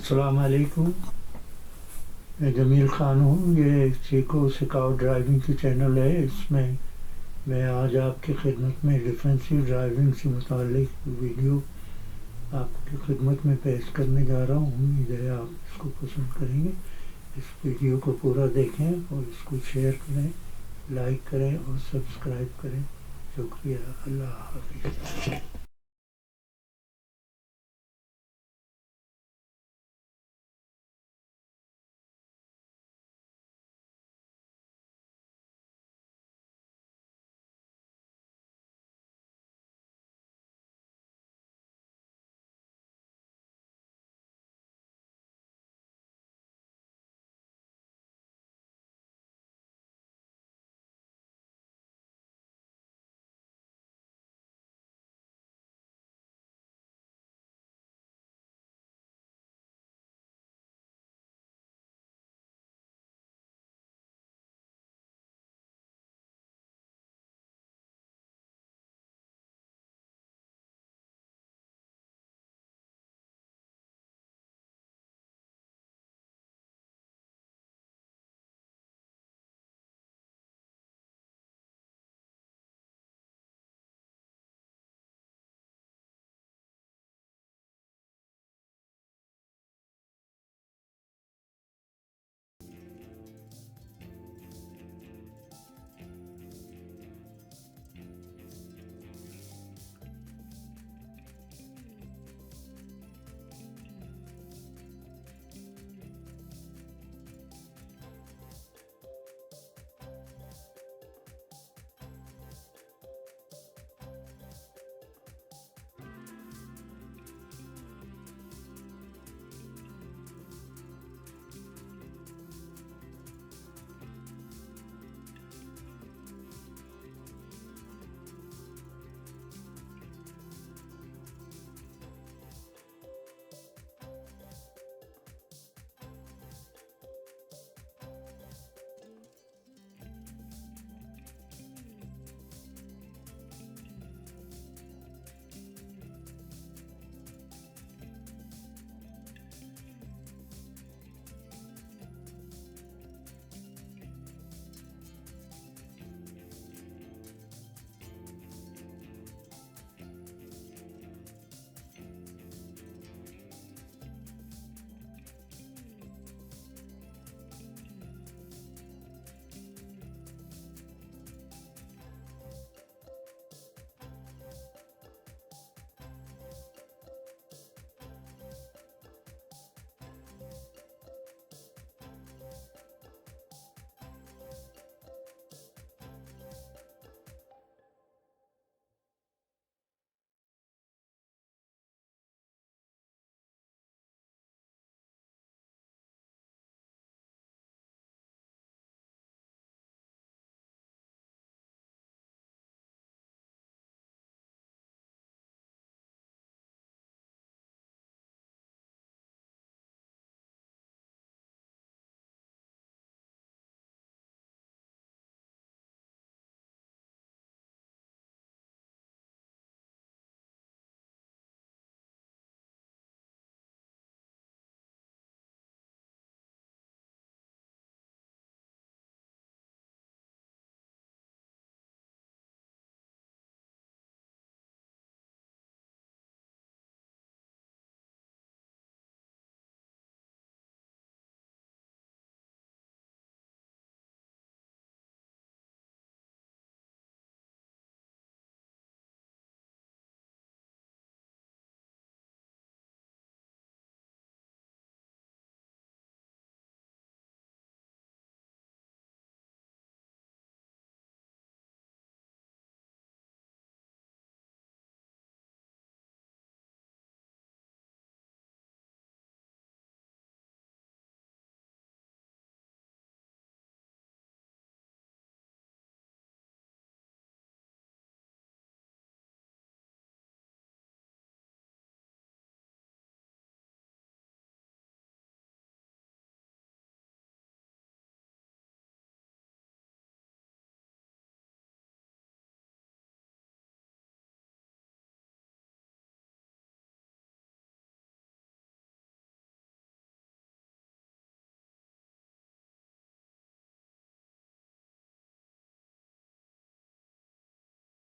अस्सलाम वालेकुम। मैं जमील ख़ान हूँ। ये सीखो सिखाओ ड्राइविंग की चैनल है। इसमें मैं आज आपकी खिदमत में डिफेंसिव ड्राइविंग से मुताल्लिक़ वीडियो आपकी खिदमत में पेश करने जा रहा हूँ। उम्मीद है आप इसको पसंद करेंगे। इस वीडियो को पूरा देखें और इसको शेयर करें, लाइक करें और सब्सक्राइब करें। शुक्रिया। अल्लाह हाफ़िज़।